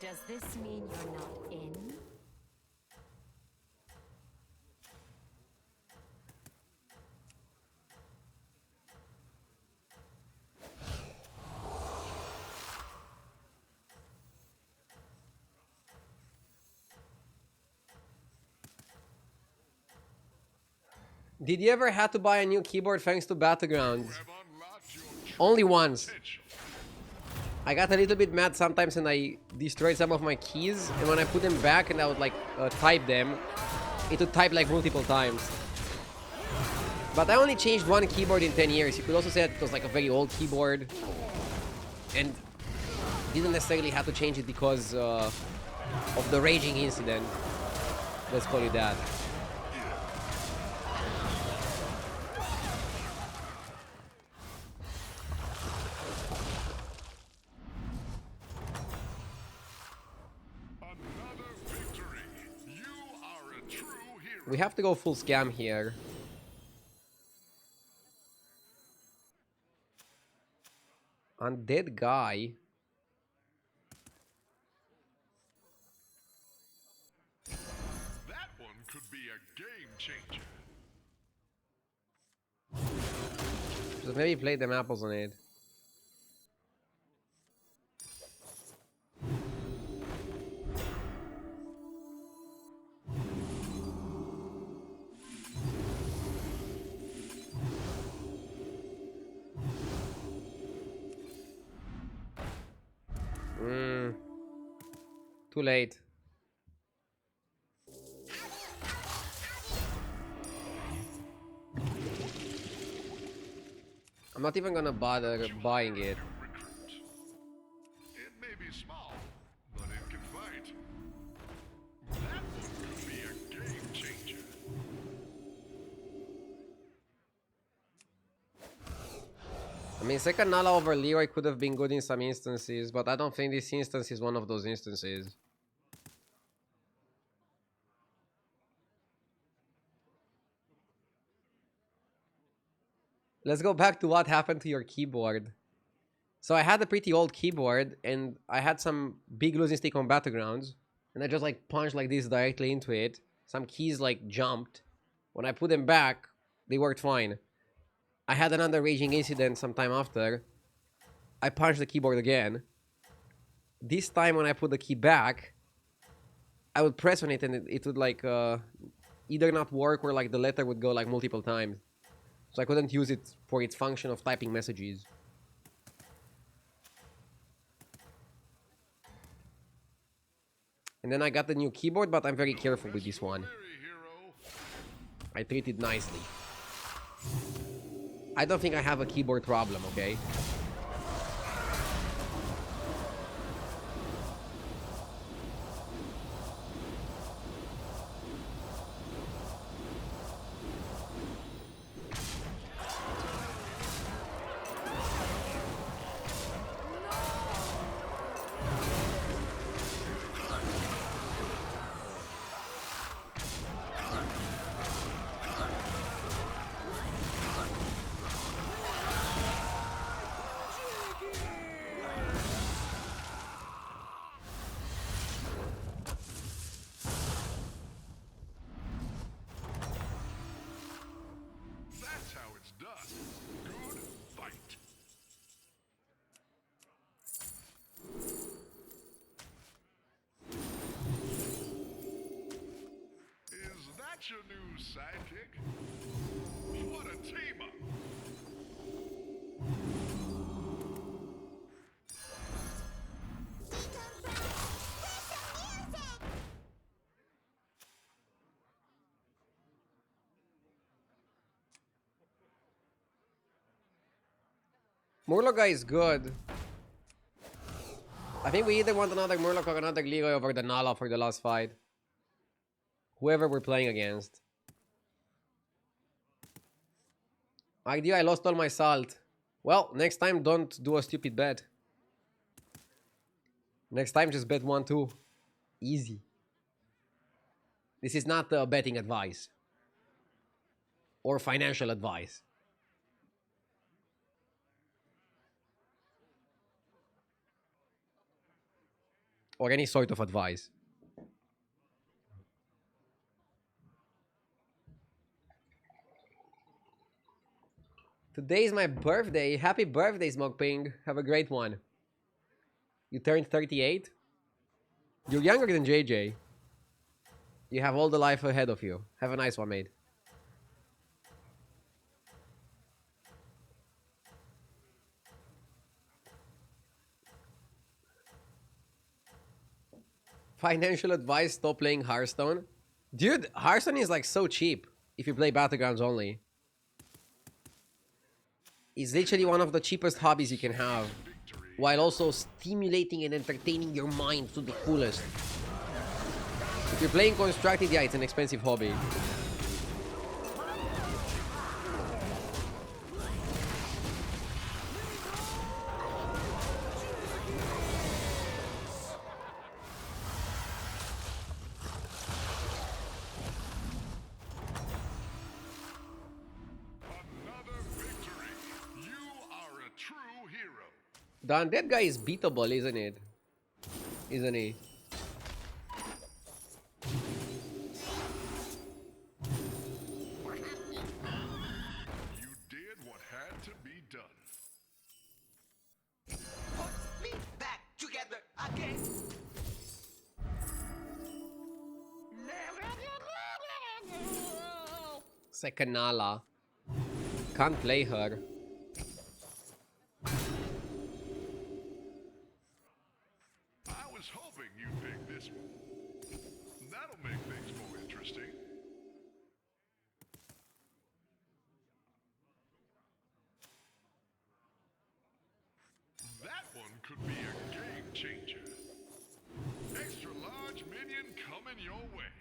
Does this mean you're not in? Did you ever have to buy a new keyboard thanks to Battlegrounds? Only once. I got a little bit mad sometimes and I destroyed some of my keys, and when I put them back and I would like type them, it would type like multiple times. But I only changed one keyboard in 10 years. You could also say that it was like a very old keyboard and didn't necessarily have to change it because of the raging incident. Let's call it that. We have to go full scam here. Undead guy. That one could be a game changer. Just maybe play them apples on it. Too late. I'm not even gonna bother buying it. It may be small, but it can fight. That one could be a game changer. I mean, second Nala over Leroy could have been good in some instances, but I don't think this instance is one of those instances. Let's go back to what happened to your keyboard. So I had a pretty old keyboard, and I had some big losing streak on Battlegrounds, and I just like punched like this directly into it. Some keys like jumped. When I put them back, they worked fine. I had another raging incident sometime after. I punched the keyboard again. This time when I put the key back, I would press on it and it would like either not work or like the letter would go like multiple times. So I couldn't use it for its function of typing messages. And then I got the new keyboard, but I'm very careful with this one. I treat it nicely. I don't think I have a keyboard problem, okay? That's how it's done. Good fight. Is that your new sidekick? What a team up! Murloc guy is good. I think we either want another Murloc or another Leroy over the Nala for the last fight. Whoever we're playing against. Idea, I lost all my salt. Well, next time don't do a stupid bet. Next time just bet 1-2. Easy. This is not betting advice. Or financial advice. or any sort of advice. Today is my birthday. Happy birthday, Smokeping. Have a great one. You turned 38? You're younger than JJ. You have all the life ahead of you. Have a nice one, mate. Financial advice, stop playing Hearthstone. Dude, Hearthstone is like so cheap if you play Battlegrounds only. It's literally one of the cheapest hobbies you can have, while also stimulating and entertaining your mind to the fullest. If you're playing Constructed, yeah, it's an expensive hobby. Another victory. You are a true hero. The undead guy is beatable, isn't it? Isn't he? You did what had to be done. Put me back together again. Sekanala. Can't play her. I was hoping you'd pick this one. That'll make things more interesting. That one could be a game changer. Extra large minion coming your way.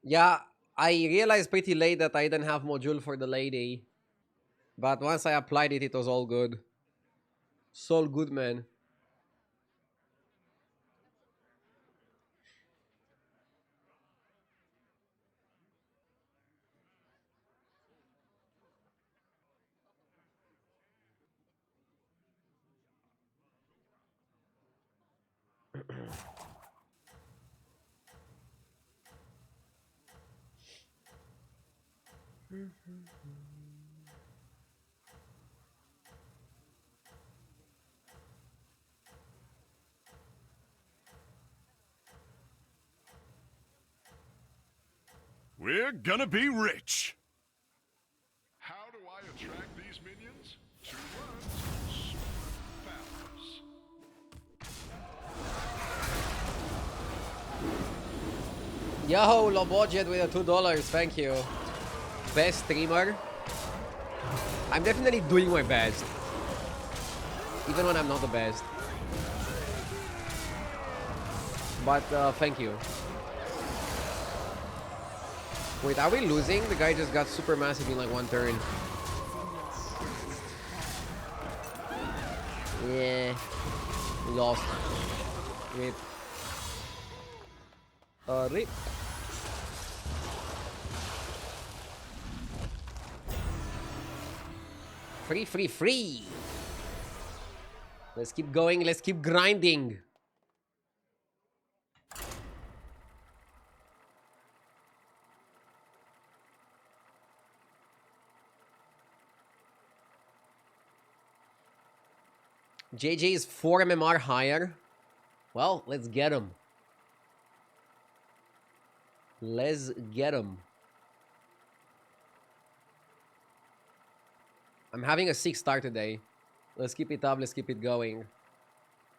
Yeah, I realized pretty late that I didn't have module for the lady. But once I applied it, it was all good. So all good, man. We're gonna be rich. How do I attract these minions? 2 words. Super powers. Yo, low budget with the $2. Thank you. Best streamer. I'm definitely doing my best. Even when I'm not the best. But thank you. Wait, are we losing? The guy just got super massive in like one turn. Yeah. We lost. Rip. Rip. Free, free, free. Let's keep going. Let's keep grinding. JJ is 4 MMR higher. Well, let's get him. Let's get him. I'm having a 6-star today. Let's keep it up. Let's keep it going.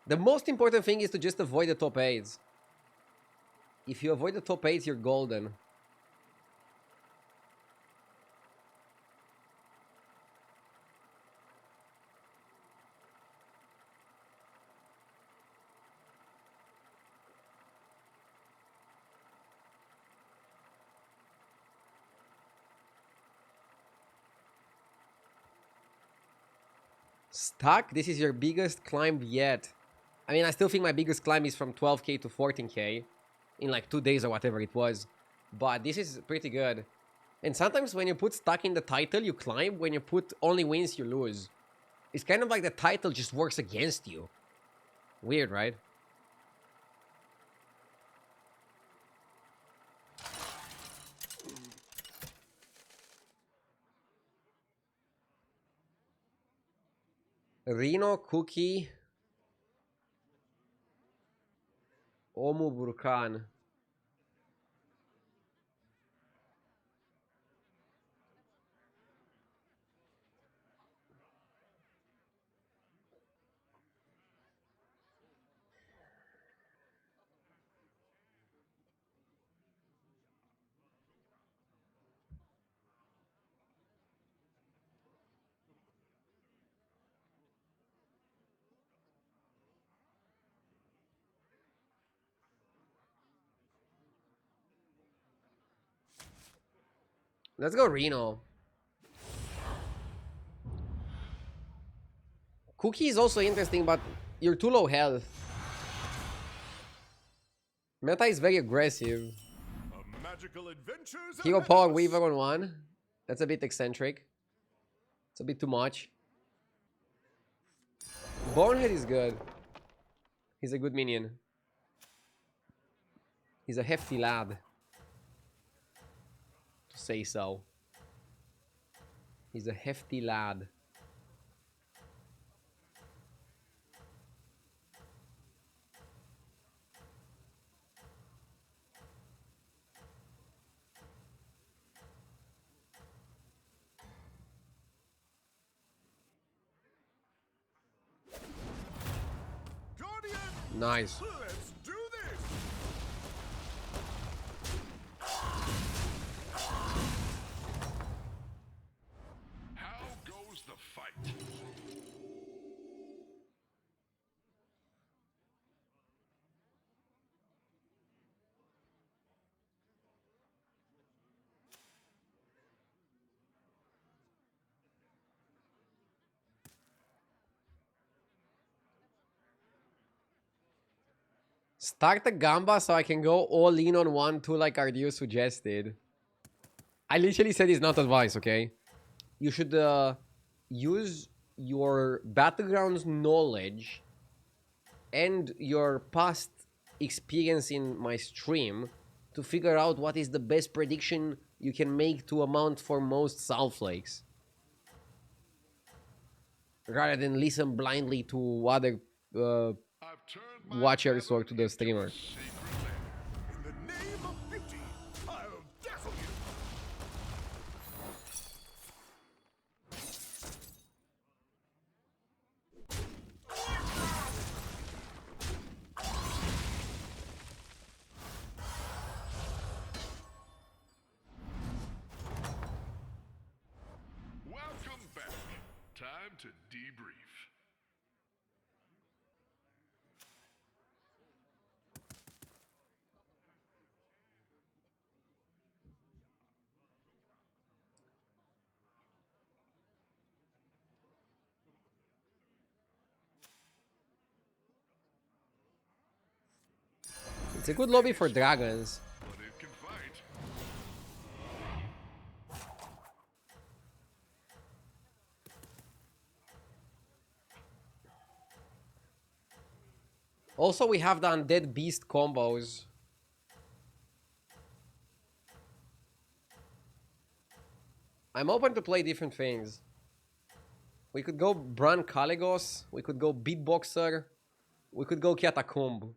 The most important thing is to just avoid the top 8s. If you avoid the top 8s, you're golden. Stuck? This is your biggest climb yet. I mean, I still think my biggest climb is from 12k to 14k in like 2 days or whatever it was. But this is pretty good. And sometimes when you put stuck in the title, you climb. When you put only wins, you lose. It's kind of like the title just works against you. Weird, right? Rhino, Cookie, Omu Burkan. Let's go Reno. Cookie is also interesting, but you're too low health. Meta is very aggressive. Magical adventures Hero ahead Power of us. Weaver on 1. That's a bit eccentric. It's a bit too much. Bonehead is good. He's a good minion. He's a hefty lad. To say so. He's a hefty lad. Guardian, Nice. let's do this. How goes the fight? Start the Gamba so I can go all in on 1-2 like Ardio suggested. I literally said it's not advice, okay? You should use your Battlegrounds knowledge and your past experience in my stream to figure out what is the best prediction you can make to amount for most Soulflakes. Rather than listen blindly to other I've turned my watchers or feather to the into streamer. a sacred lamp. In the name of beauty, I'll dazzle you. Welcome back. Time to debrief. It's a good lobby for dragons. But it can fight. Also, we have the Undead Beast combos. I'm open to play different things. We could go Bran Caligos. We could go Beatboxer. We could go Catacomb.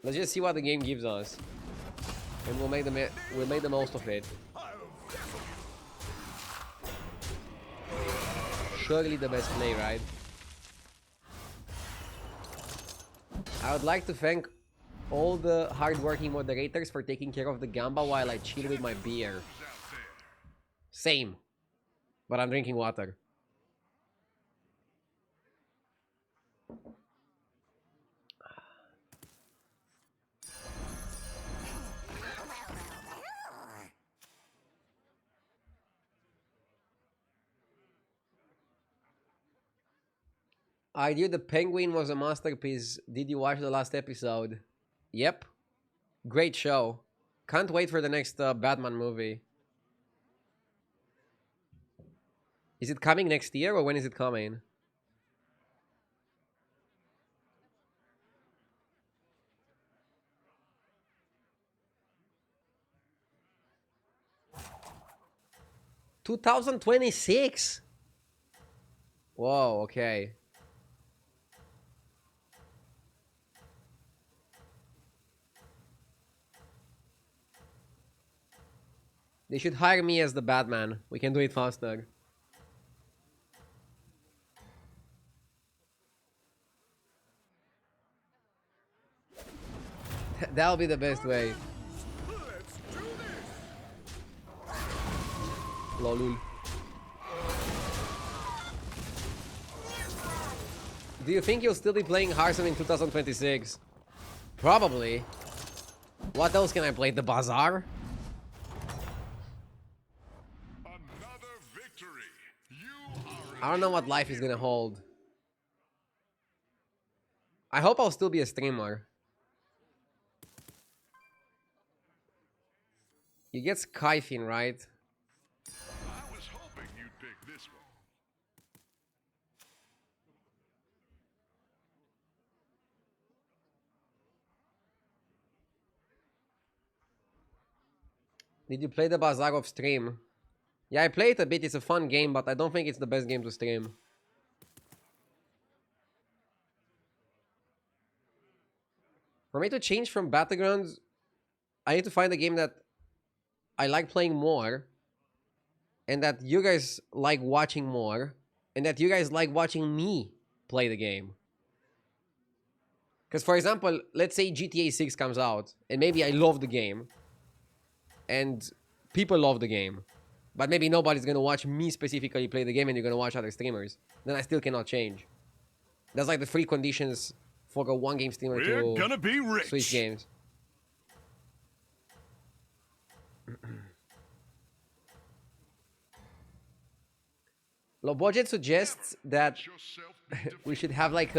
Let's just see what the game gives us. And we'll make the most of it. Surely the best play, right? I would like to thank all the hardworking moderators for taking care of the Gamba while I chill with my beer. Same. But I'm drinking water. I knew the Penguin was a masterpiece. Did you watch the last episode? Yep. Great show. Can't wait for the next Batman movie. Is it coming next year or when is it coming? (2026). Whoa, okay. They should hire me as the Batman. We can do it faster. That'll be the best way. Lolul. Do you think you'll still be playing Hearthstone in 2026? Probably. What else can I play? The Bazaar? Another victory. You I don't know what life is gonna hold. I hope I'll still be a streamer. You get Skyfin, right? I was hoping you'd pick this one. Did you play the Bazaar off stream? Yeah, I played a bit. It's a fun game, but I don't think it's the best game to stream. For me to change from Battlegrounds, I need to find a game that I like playing more, and that you guys like watching more, and that you guys like watching me play the game. Because, for example, let's say GTA 6 comes out, and maybe I love the game, and people love the game, but maybe nobody's gonna watch me specifically play the game, and you're gonna watch other streamers. Then I still cannot change. That's like the three conditions for a one-game streamer We're to gonna be rich. switch games. Low budget suggests that we should have like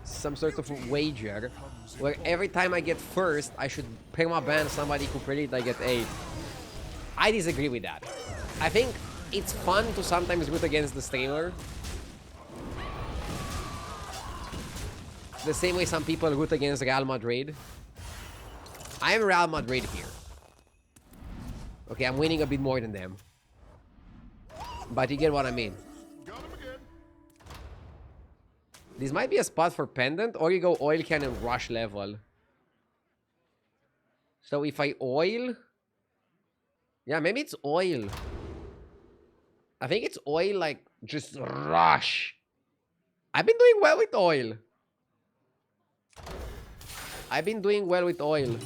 some sort of a wager where every time I get first, I should perma-ban somebody who predict I get 8. I disagree with that. I think it's fun to sometimes root against the streamer. The same way some people root against Real Madrid. I am Real Madrid here. Okay, I'm winning a bit more than them. But you get what I mean. Got him again. This might be a spot for pendant, or you go oil can and rush level. So if I oil... Yeah, maybe it's oil. I think it's oil, like, just rush. I've been doing well with oil. I've been doing well with oil.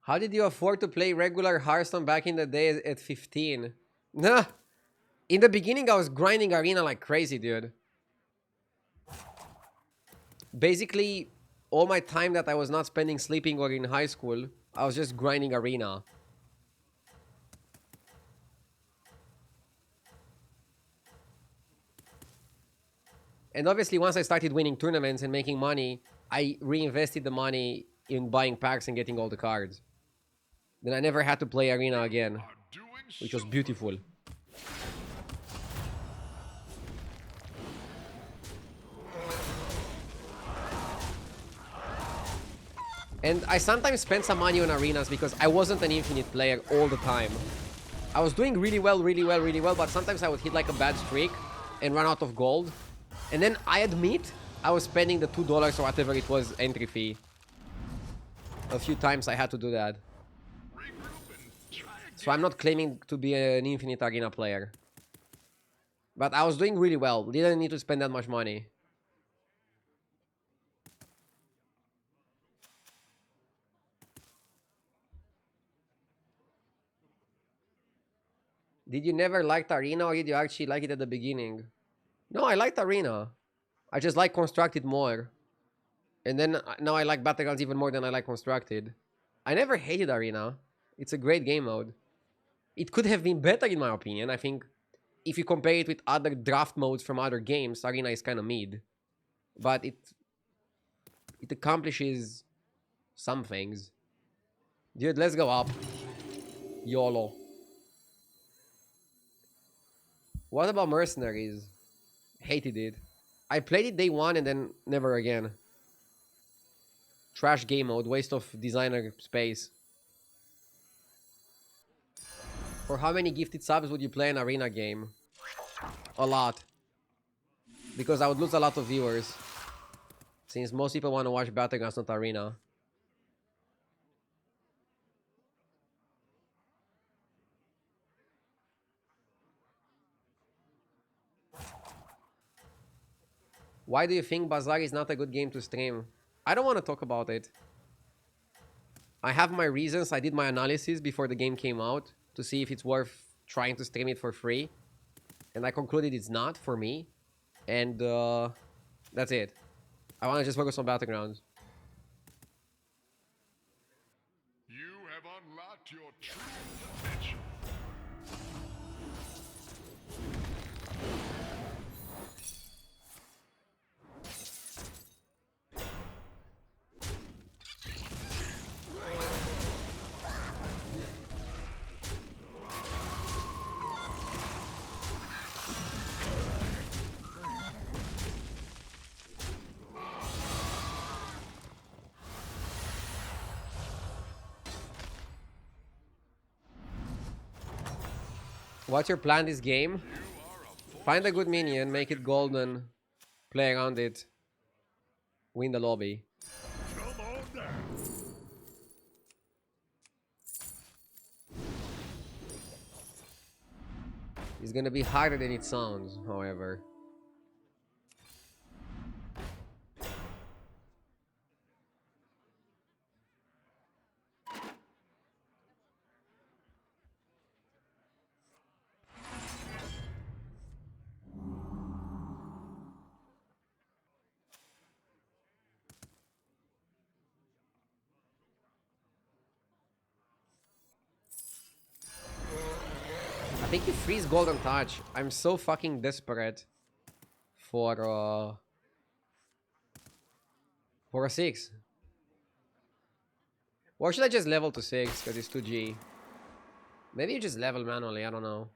How did you afford to play regular Hearthstone back in the day at 15? Nah. In the beginning, I was grinding arena like crazy, dude. Basically, all my time that I was not spending sleeping or in high school, I was just grinding arena. And obviously, once I started winning tournaments and making money, I reinvested the money in buying packs and getting all the cards. Then I never had to play arena again, which was beautiful. And I sometimes spent some money on arenas because I wasn't an infinite player all the time. I was doing really well, but sometimes I would hit like a bad streak and run out of gold. And then I admit I was spending the $2 or whatever it was entry fee. A few times I had to do that. So I'm not claiming to be an infinite arena player. But I was doing really well. Didn't need to spend that much money. Did you never like the arena or did you actually like it at the beginning? No, I liked arena. I just like constructed more. And then now I like battlegrounds even more than I like constructed. I never hated arena. It's a great game mode. It could have been better in my opinion. I think if you compare it with other draft modes from other games, arena is kind of mid. But it accomplishes some things. Dude, let's go up. YOLO. What about Mercenaries? Hated it. I played it day one and then never again. Trash game mode, waste of designer space. For how many gifted subs would you play an arena game? A lot. Because I would lose a lot of viewers. Since most people want to watch Battlegrounds, not arena. Why do you think Bazaar is not a good game to stream? I don't want to talk about it. I have my reasons. I did my analysis before the game came out to see if it's worth trying to stream it for free. And I concluded it's not for me. And that's it. I want to just focus on Battlegrounds. You have unlocked your true potential. What's your plan this game? Find a good minion, make it golden, play around it, win the lobby. Come on down. It's gonna be harder than it sounds, however. I think you freeze golden touch. I'm so fucking desperate for a 6. Or should I just level to 6 because it's 2G? Maybe you just level manually, I don't know.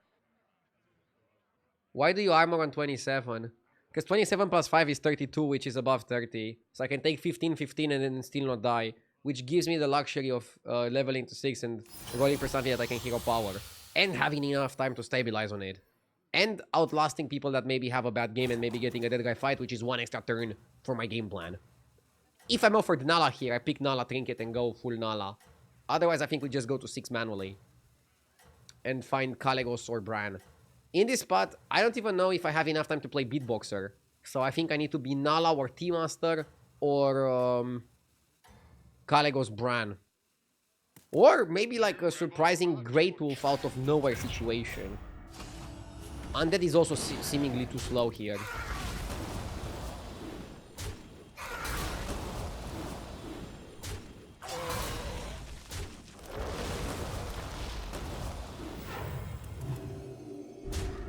Why do you armor on 27? Because 27 plus 5 is 32, which is above 30. So I can take 15, 15 and then still not die. Which gives me the luxury of leveling to 6 and rolling for something that I can hero power. And having enough time to stabilize on it. And outlasting people that maybe have a bad game and maybe getting a dead guy fight, which is 1 extra turn for my game plan. If I'm offered Nala here, I pick Nala Trinket and go full Nala. Otherwise, I think we just go to 6 manually. And find Kalegos or Bran. In this spot, I don't even know if I have enough time to play Beatboxer. So I think I need to be Nala or T-Master or Kalegos Bran. Or maybe like a surprising Great Wolf out of nowhere situation. Undead is also seemingly too slow here.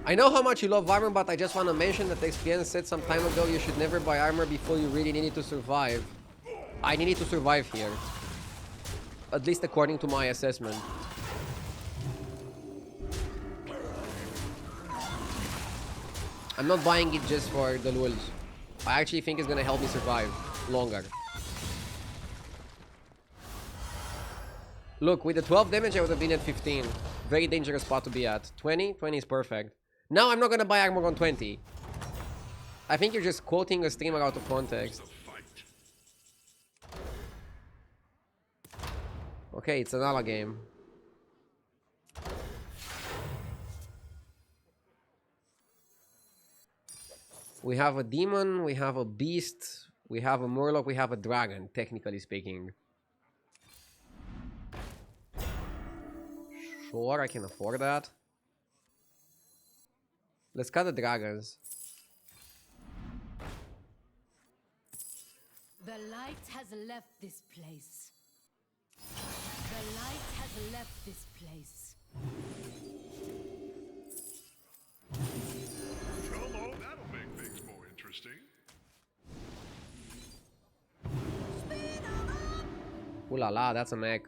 I know how much you love armor, but I just want to mention that XPN said some time ago you should never buy armor before you really need it to survive. I needed to survive here. At least according to my assessment. I'm not buying it just for the lulz. I actually think it's gonna help me survive longer. Look, with the 12 damage I would have been at 15. Very dangerous spot to be at. 20? 20 is perfect. Now I'm not gonna buy armor on 20. I think you're just quoting a streamer out of context. Okay, it's another game. We have a demon, we have a beast, we have a murloc, we have a dragon, technically speaking. Sure, I can afford that. Let's cut the dragons. The light has left this place. The light has left this place. Come on, that'll make things more interesting. Ooh la la, that's a mech.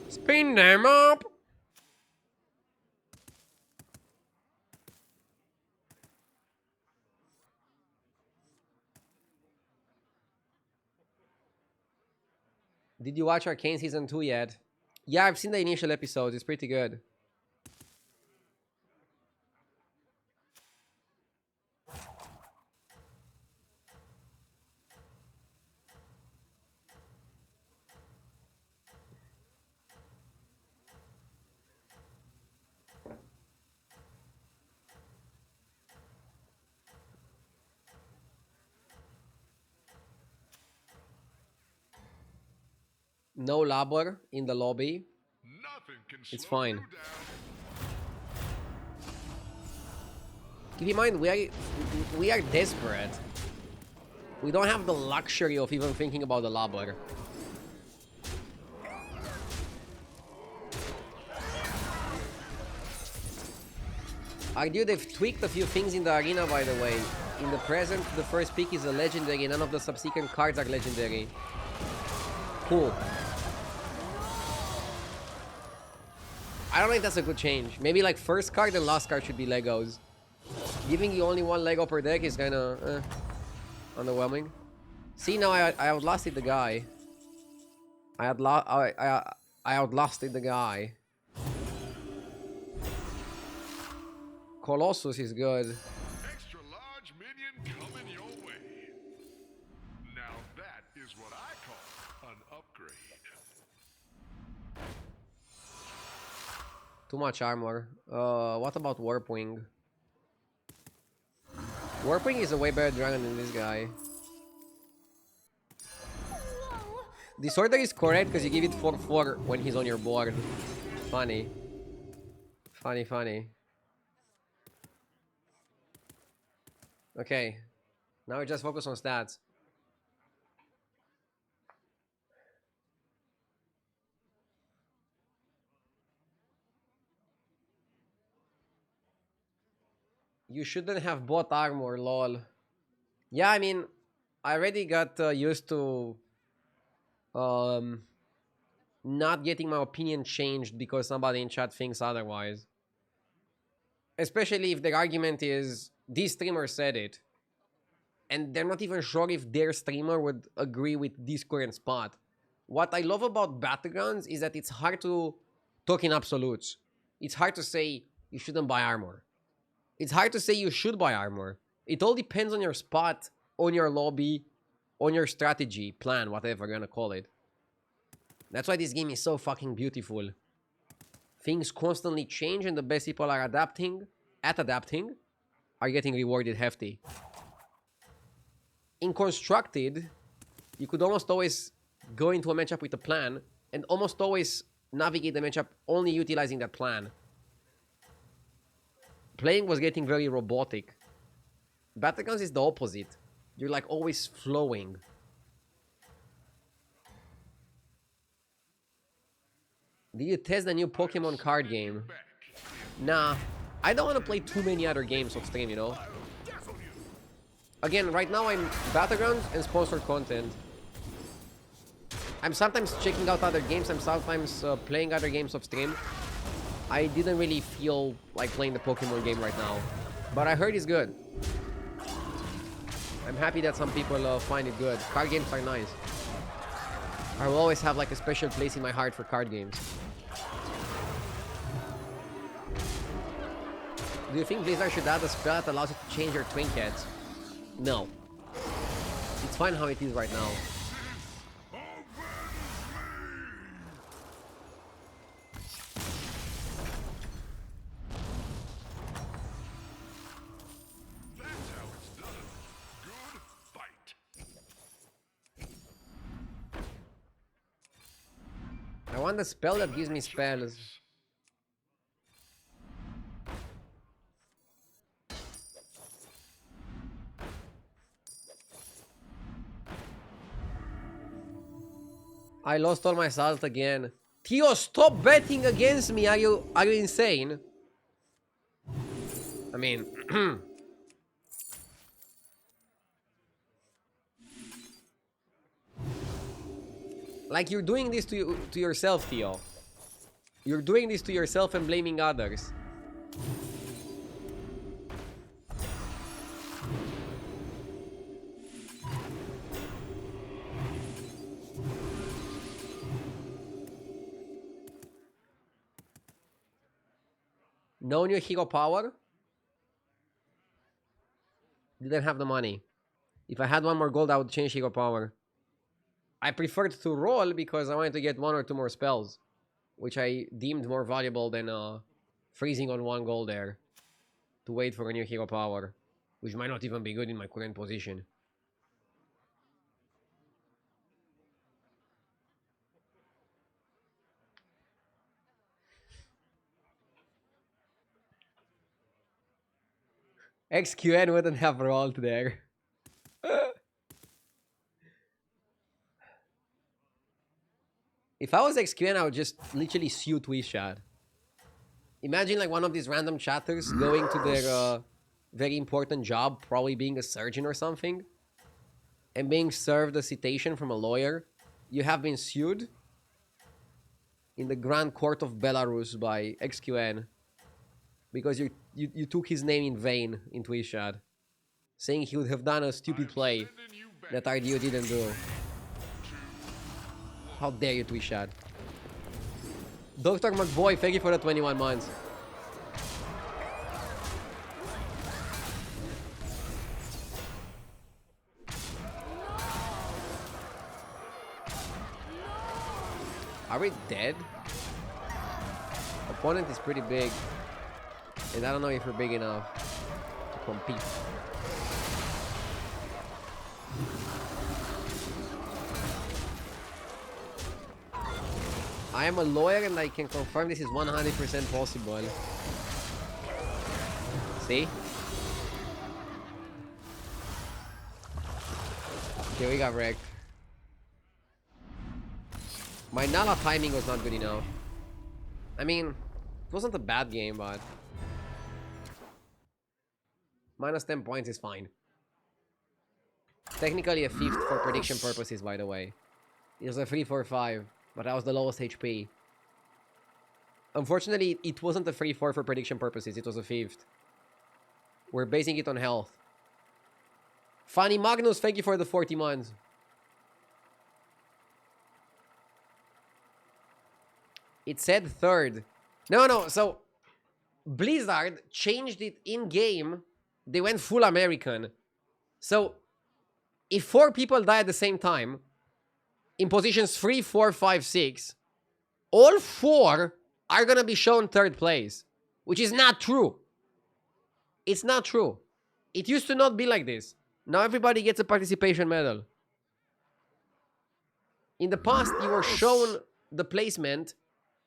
Spin them up! Did you watch Arcane Season 2 yet? Yeah, I've seen the initial episodes. It's pretty good. No labor in the lobby. Nothing can It's slow fine. you down. Keep in mind, we are desperate. We don't have the luxury of even thinking about the labor. Argue they've tweaked a few things in the arena, by the way. In the present, the first pick is a legendary. None of the subsequent cards are legendary. Cool. I don't think that's a good change. Maybe like first card and last card should be Legos. Giving you only one Lego per deck is kind of underwhelming. See, now I outlasted the guy. I outlasted the guy. Colossus is good. Extra large minion coming your way. Now that is what I call an upgrade. Too much armor. What about Warpwing? Warpwing is a way better dragon than this guy. Disorder is correct because you give it 4/4 when he's on your board. Funny. Funny, funny. Okay. Now we just focus on stats. You shouldn't have bought armor, lol. Yeah, I mean, I already got used to not getting my opinion changed because somebody in chat thinks otherwise. Especially if the argument is, this streamer said it. And they're not even sure if their streamer would agree with this current spot. What I love about Battlegrounds is that it's hard to talk in absolutes. It's hard to say you shouldn't buy armor. It's hard to say you should buy armor. It all depends on your spot, on your lobby, on your strategy, plan, whatever you're gonna call it. That's why this game is so fucking beautiful. Things constantly change and the best people are adapting, are getting rewarded hefty. In Constructed, you could almost always go into a matchup with a plan and almost always navigate the matchup only utilizing that plan. Playing was getting very robotic. Battlegrounds is the opposite. You're like always flowing. Did you test the new Pokemon card game? Nah, I don't want to play too many other games on stream, you know? Again, right now I'm Battlegrounds and sponsored content. I'm sometimes checking out other games, I'm sometimes playing other games off stream. I didn't really feel like playing the Pokemon game right now, but I heard it's good. I'm happy that some people find it good. Card games are nice. I will always have like a special place in my heart for card games. Do you think Blizzard should add a spell that allows you to change your trinkets? No. It's fine how it is right now. want the spell that gives me spells. I lost all my salt again. Theo, stop betting against me. Are you insane? I mean, like you're doing this to yourself, Theo. You're doing this to yourself and blaming others. No new hero power? Didn't have the money. If I had one more gold, I would change hero power. I preferred to roll because I wanted to get 1 or 2 more spells, which I deemed more valuable than freezing on 1 gold there to wait for a new hero power, which might not even be good in my current position. XQN wouldn't have rolled there. If I was XQN, I would just literally sue Twishad. Imagine like one of these random chatters going to their very important job, probably being a surgeon or something, and being served a citation from a lawyer. You have been sued in the Grand Court of Belarus by XQN because you took his name in vain in Twishad, saying he would have done a stupid play that RDO didn't do. How dare you, Twishad? Dr. McBoy, thank you for the 21 months. Are we dead? Opponent is pretty big. And I don't know if we're big enough to compete. I am a lawyer and I can confirm this is 100% possible. See? Okay, we got wrecked. My Nala timing was not good enough. I mean, it wasn't a bad game, but... minus 10 points is fine. Technically a 5th for prediction purposes, by the way. It was a 3-4-5, but that was the lowest HP. Unfortunately, it wasn't a 3-4 for prediction purposes, it was a 5th. We're basing it on health. Fanny Magnus, thank you for the 40 months. It said 3rd. No, so... Blizzard changed it in-game. They went full American. So, if 4 people die at the same time, in positions 3, 4, 5, 6, all 4 are gonna be shown 3rd place. Which is not true. It's not true. It used to not be like this. Now everybody gets a participation medal. In the past, you were shown the placement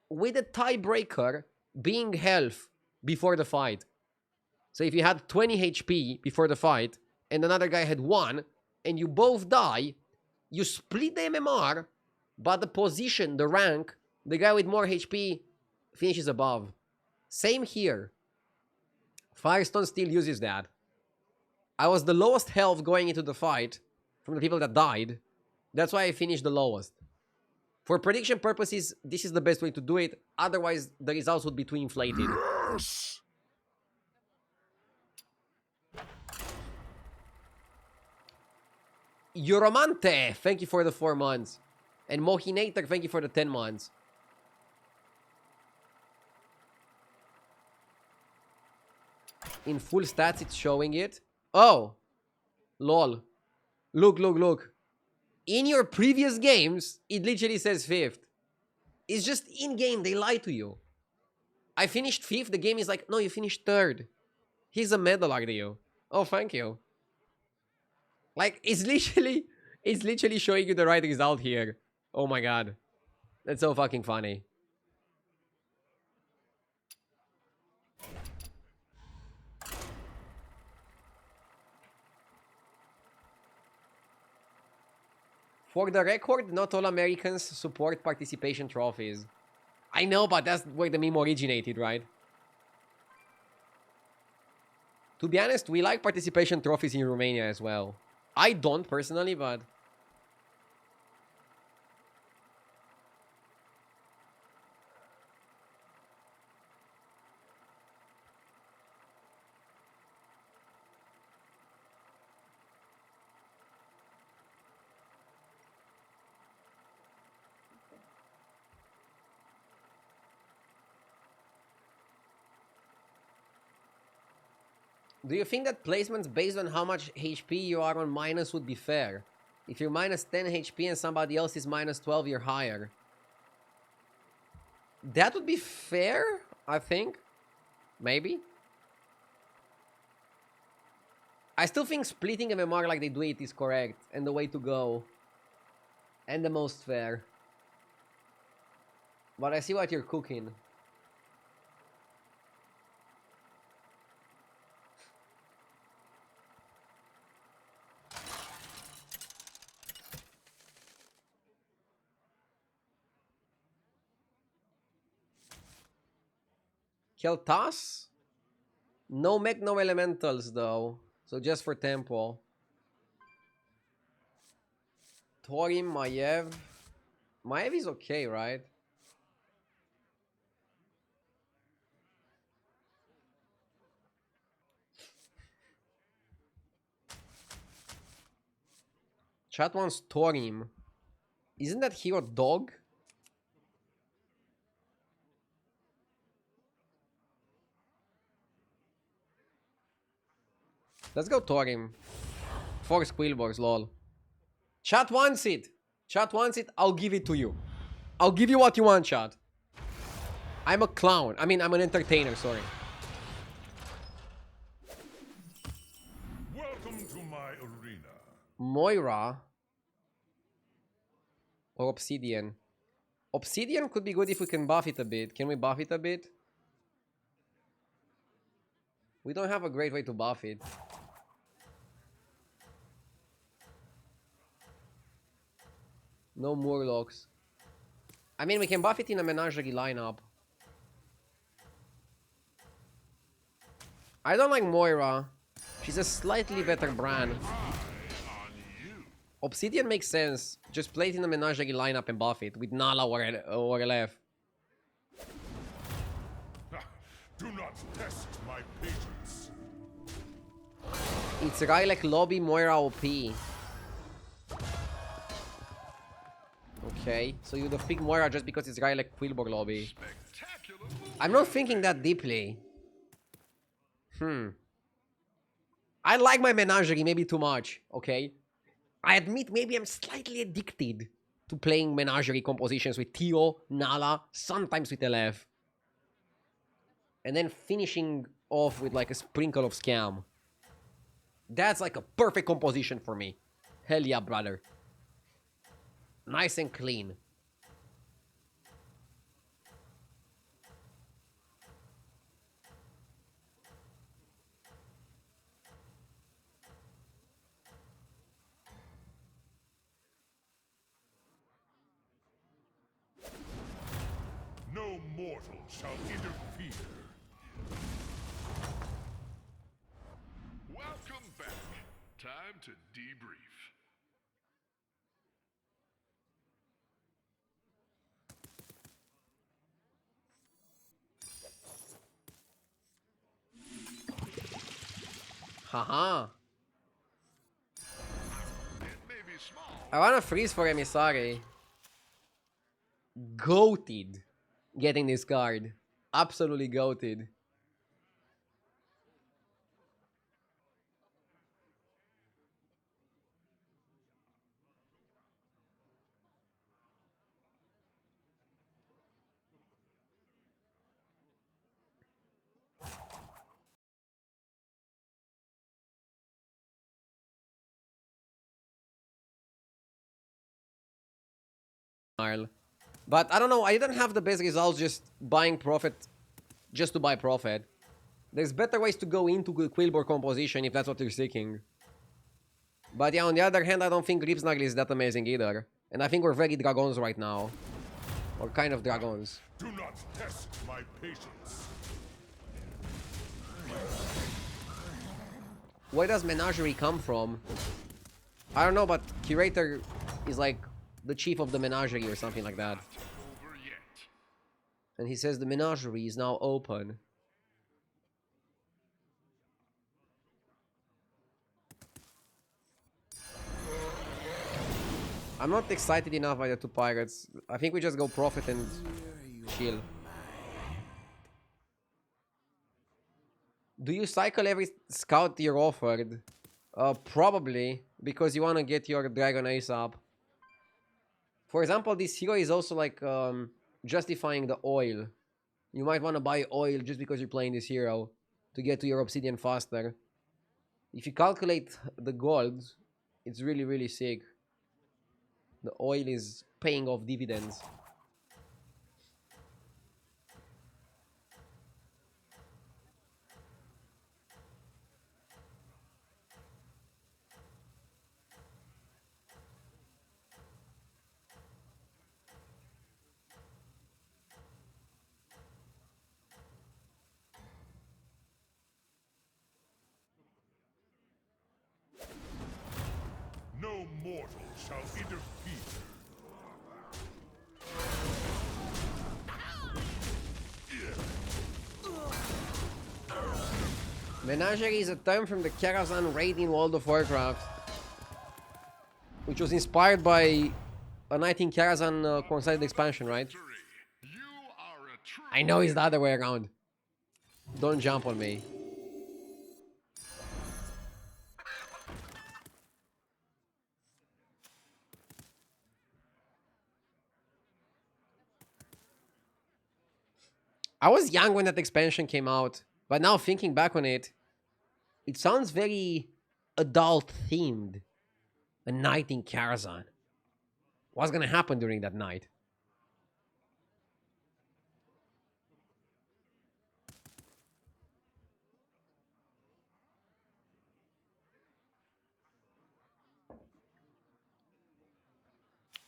with a tiebreaker being health before the fight. So if you had 20 HP before the fight and another guy had 1 and you both die, you split the MMR, but the position, the rank, the guy with more HP finishes above. Same here. Firestone still uses that. I was the lowest health going into the fight from the people that died. That's why I finished the lowest. For prediction purposes, this is the best way to do it. Otherwise, the results would be too inflated. Yes. Euromante, thank you for the 4 months. And Mohinator, thank you for the 10 months. In full stats, it's showing it. Oh. Lol. Look. In your previous games, it literally says 5th. It's just in-game, they lie to you. I finished 5th, the game is like, no, you finished 3rd. Here's a medal, RDU. Oh, thank you. Like, it's literally showing you the right result here. Oh my god. That's so fucking funny. For the record, not all Americans support participation trophies. I know, but that's where the meme originated, right? To be honest, we like participation trophies in Romania as well. I don't personally, but... Do you think that placements based on how much HP you are on minus would be fair? If you're minus 10 HP and somebody else is minus 12, you're higher. That would be fair, I think. Maybe. I still think splitting MMR like they do it is correct and the way to go. And the most fair. But I see what you're cooking. Kel'Thas? No mech, no elementals though. So just for tempo. Torim, Maiev. Maiev is okay, right? Chat wants Torim. Isn't that hero dog? Let's go Torim. 4 Squillbox, lol. Chat wants it. Chat wants it. I'll give it to you. I'll give you what you want, chat. I'm a clown. I mean, I'm an entertainer, sorry. Welcome to my arena. Moira. Or Obsidian. Obsidian could be good if we can buff it a bit. Can we buff it a bit? We don't have a great way to buff it. No Murlocs. I mean, we can buff it in a menagerie lineup. I don't like Moira. She's a slightly better brand. Obsidian makes sense. Just play it in a menagerie lineup and buff it with Nala or LF. Do not test my patience. It's Rylek lobby Moira OP. Okay, so you'd have picked Moira just because it's Rylek Quilboar lobby. I'm not thinking that deeply. I like my menagerie maybe too much, okay? I admit maybe I'm slightly addicted to playing menagerie compositions with Tio, Nala, sometimes with LF. And then finishing off with like a sprinkle of Scam. That's like a perfect composition for me. Hell yeah, brother. Nice and clean. No mortal shall interfere. Welcome back. Time to debrief. Haha. It may be small. I wanna freeze for Emissary. Goated getting this card. Absolutely goated. Arl. But I don't know, I didn't have the best results just buying profit just to buy profit. There's better ways to go into Quillboard composition if that's what you're seeking. But yeah, on the other hand, I don't think Ripsnagel is that amazing either. And I think we're very dragons right now. Or kind of dragons. Do not test my patience. Where does Menagerie come from? I don't know, but Curator is like the chief of the Menagerie or something like that. Over yet. And he says the Menagerie is now open. I'm not excited enough by the two pirates. I think we just go profit and chill. Do you cycle every scout you're offered? Probably, because you want to get your Dragon Ace up. For example, this hero is also like justifying the oil. You might want to buy oil just because you're playing this hero to get to your obsidian faster. If you calculate the gold, it's really, really sick. The oil is paying off dividends. No mortal shall interfere. Menagerie is a term from the Karazhan raid in World of Warcraft, which was inspired by a Night in Karazhan coincided expansion, right? You are a true I know it's the other way around. Don't jump on me. I was young when that expansion came out, but now thinking back on it, it sounds very adult themed. A night in Karazhan. What's gonna happen during that night?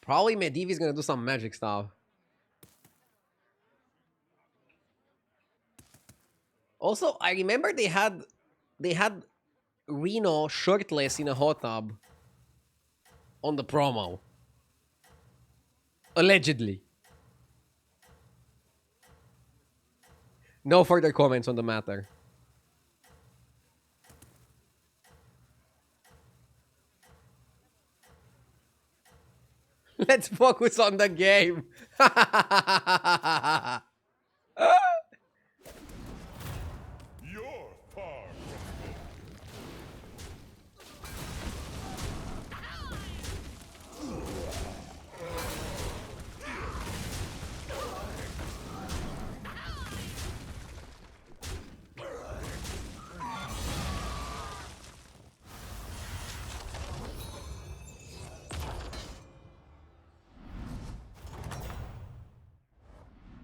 Probably Medivh is gonna do some magic stuff. Also, I remember they had Reno shirtless in a hot tub on the promo. Allegedly. No further comments on the matter. Let's focus on the game. You're far from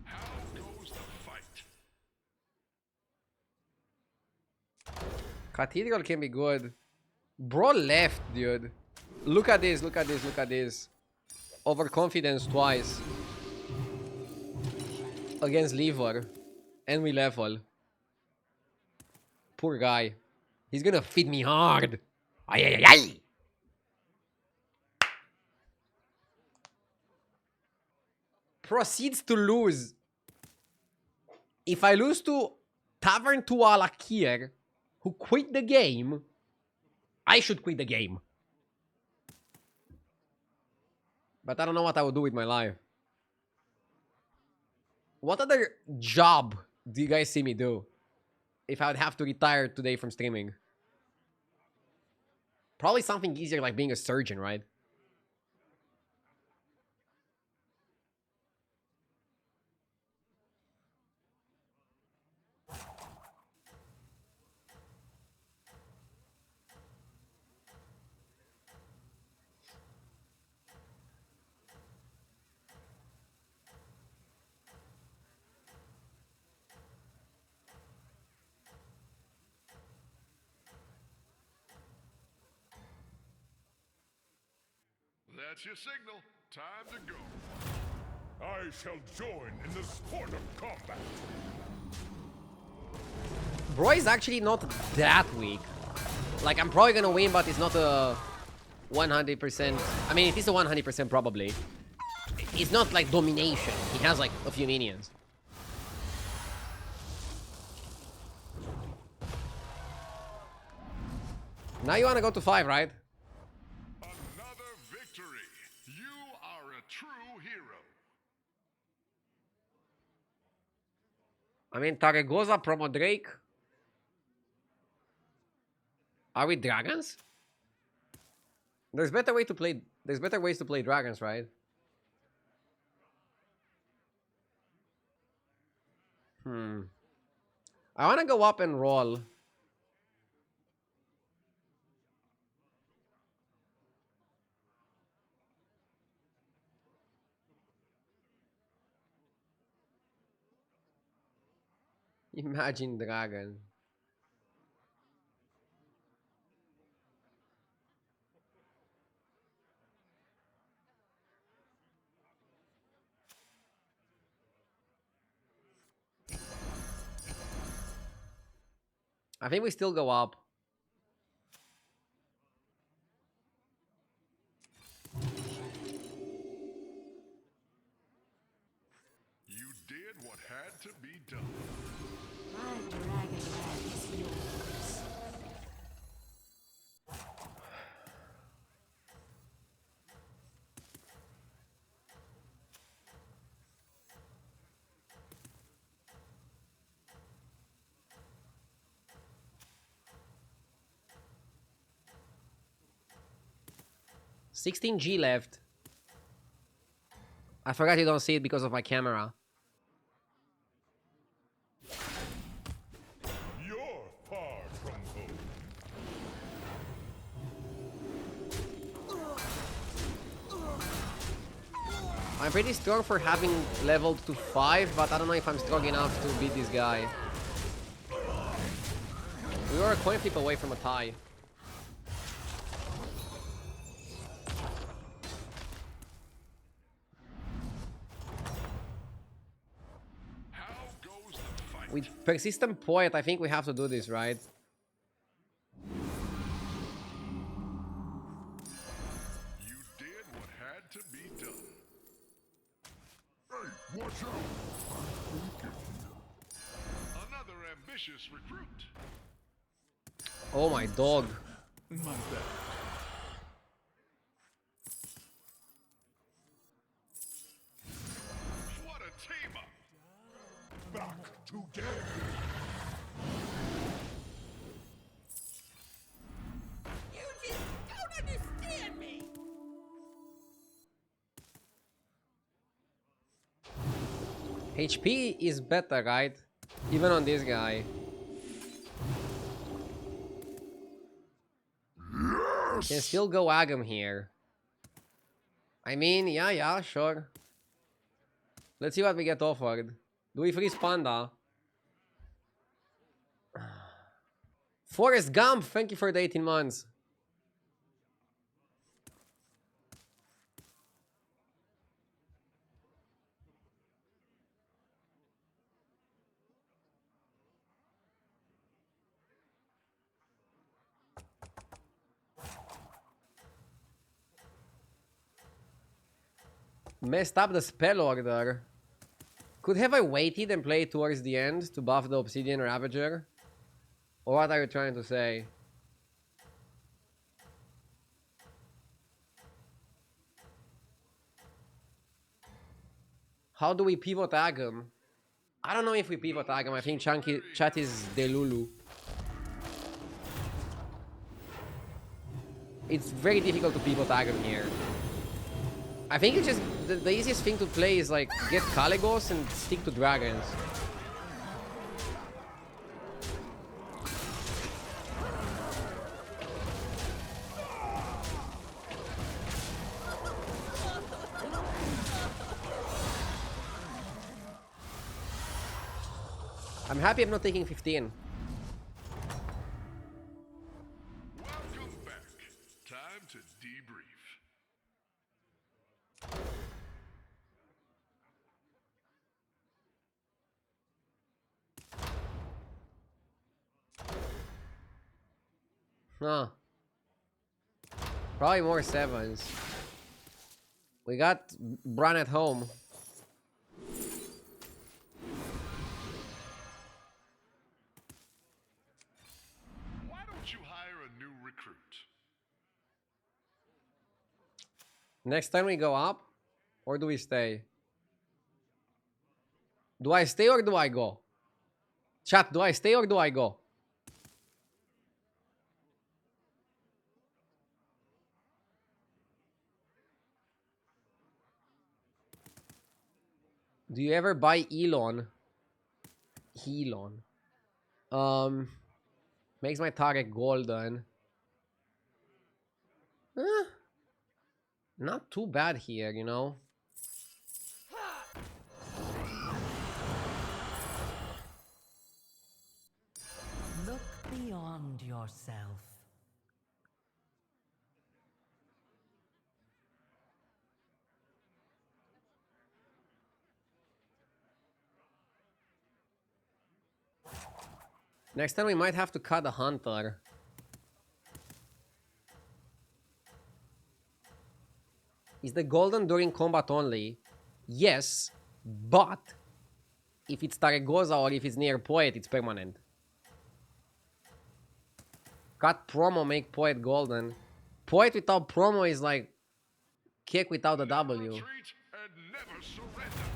How goes the fight? Cathedral can be good. Bro left, dude. Look at this, look at this, look at this. Overconfidence twice. Against Lever. And we level. Poor guy. He's gonna feed me hard. Ay, ay, ay, ay. Proceeds to lose. If I lose to Tavern to Alakir, who quit the game, I should quit the game. But I don't know what I would do with my life. What other job do you guys see me do if I would have to retire today from streaming? Probably something easier like being a surgeon, right? That's your signal. Time to go. I shall join in the sport of combat. Bro is actually not that weak. Like, I'm probably gonna win, but it's not a 100%. I mean, it is a 100% probably. It's not like domination. He has like a few minions. Now you wanna go to 5, right? Another victory. You are a true hero. I mean, Taragoza, Promo Drake. Are we dragons? There's better way to play. There's better ways to play dragons, right? I wanna go up and roll. Imagine dragon. I think we still go up. You did what had to be done. My dragon is yours. $16G left. I forgot you don't see it because of my camera. You're far from home. I'm pretty strong for having leveled to 5, but I don't know if I'm strong enough to beat this guy. We were a coin flip away from a tie. How goes the fight? With Persistent Poet, I think we have to do this, right? You did what had to be done. Hey, watch out! Another ambitious recruit. Oh my dog. My bad. What a team up. Back together. You just don't understand me. HP is better, right? Even on this guy. Can still go Agam here. I mean, yeah, sure. Let's see what we get offered. Do we freeze Panda? Forrest Gump, thank you for the 18 months. Messed up the spell order. Could have I waited and played towards the end to buff the Obsidian Ravager? Or what are you trying to say? How do we pivot Agam? I don't know if we pivot Agam. I think Chunky Chat is Delulu. It's very difficult to pivot Agam here. I think it's just the easiest thing to play is like get Caligos and stick to dragons. I'm happy I'm not taking 15. Welcome back. Time to debrief. Huh. Probably more 7s. We got Bran at home. Why don't you hire a new recruit? Next time we go up? Or do we stay? Do I stay or do I go? Chat, do I stay or do I go? Do you ever buy Elon? Elon. Makes my target golden. Eh, not too bad here, you know? Look beyond yourself. Next time we might have to cut a hunter. Is the golden during combat only? Yes, but if it's Taregoza or if it's near Poet, it's permanent. Cut promo, make Poet golden. Poet without promo is like kick without a W. Retreat and never surrender.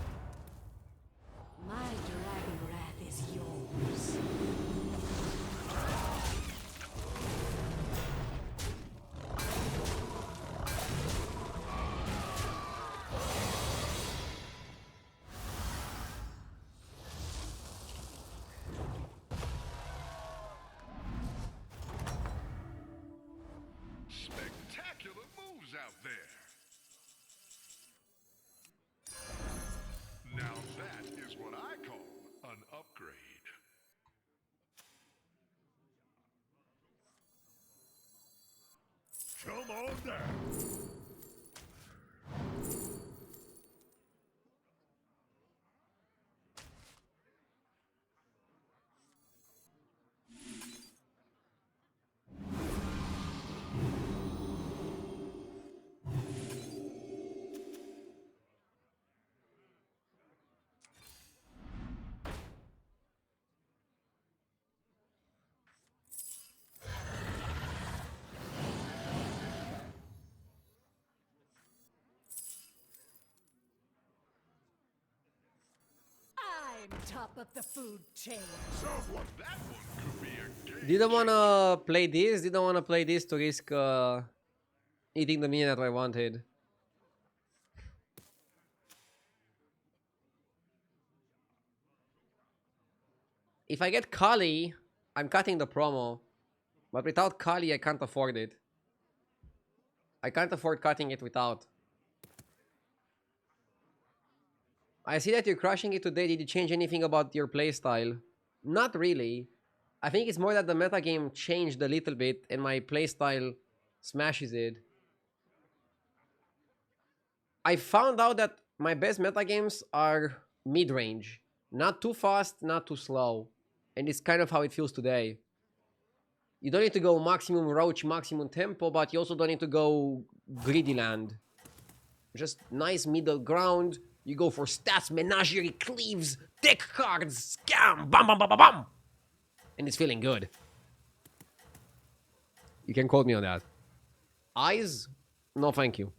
My dragon wrath is yours. Spectacular moves out there. Now that is what I call an upgrade. Come on down. I'm top of the food chain. Someone. That one could be a game Didn't changer. wanna play this. Didn't wanna play this to risk eating the minion that I wanted. If I get Kali, I'm cutting the promo. But without Kali, I can't afford it. I can't afford cutting it without. I see that you're crushing it today. Did you change anything about your playstyle? Not really. I think it's more that the metagame changed a little bit and my playstyle smashes it. I found out that my best metagames are mid-range. Not too fast, not too slow. And it's kind of how it feels today. You don't need to go maximum roach, maximum tempo, but you also don't need to go greedy land. Just nice middle ground. You go for stats, menagerie, cleaves, deck cards, scam, bam, bam, bam, bam, bam. And it's feeling good. You can quote me on that. Eyes? No, thank you.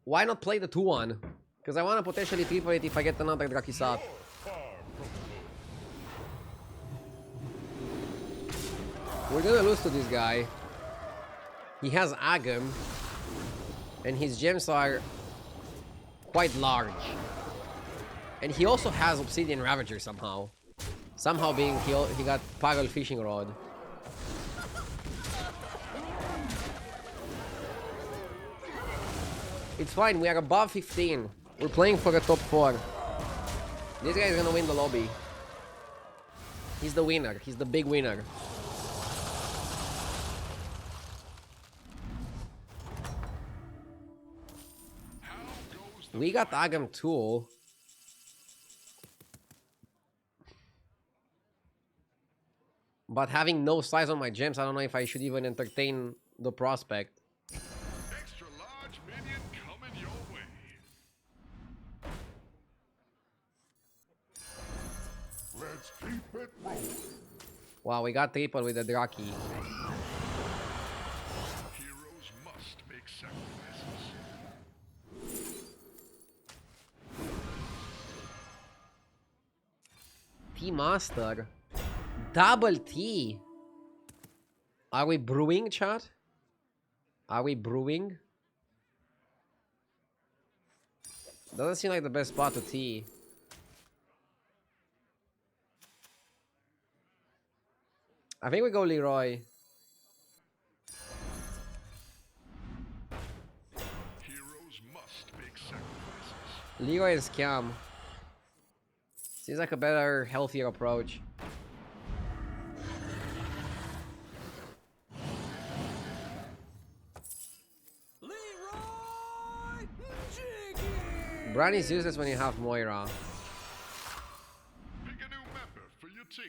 Why not play the 2-1? Because I want to potentially triple it if I get another Drakisat. We're gonna lose to this guy. He has Agam. And his gems are quite large. And he also has Obsidian Ravager somehow. Somehow being he got Pagel Fishing Rod. It's fine, we are above 15. We're playing for the top 4. This guy is gonna win the lobby. He's the winner. He's the big winner. We got Agam too. But having no size on my gems, I don't know if I should even entertain the prospect. Extra large minion coming your way. Let's keep it rolling. Wow, we got triple with the Draki. Heroes must make sacrifices. Tea Master. Double T. Are we brewing, chat? Are we brewing? Doesn't seem like the best spot to tea. I think we go Leroy. Heroes must make sacrifices. Leroy is Scam. Seems like a better, healthier approach. Leroy Jenkins! Bran is useless when you have Moira. Pick a new member for your team.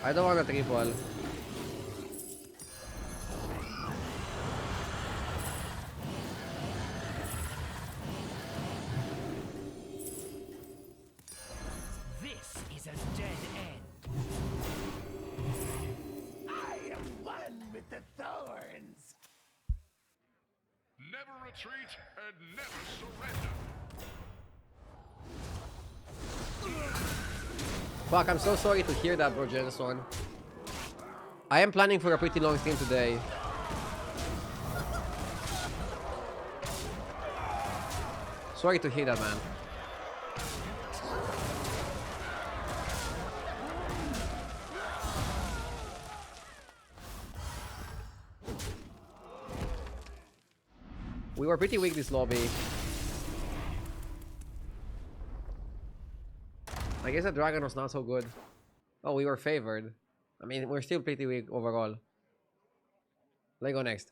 I don't want a triple. This is a dead end. I am one with the thorns. Never retreat and never surrender. Fuck, I'm so sorry to hear that, bro, Jenson. I am planning for a pretty long stream today. Sorry to hear that, man. We were pretty weak this lobby. I guess the dragon was not so good. Oh, we were favored. I mean, we're still pretty weak overall. Let's go next.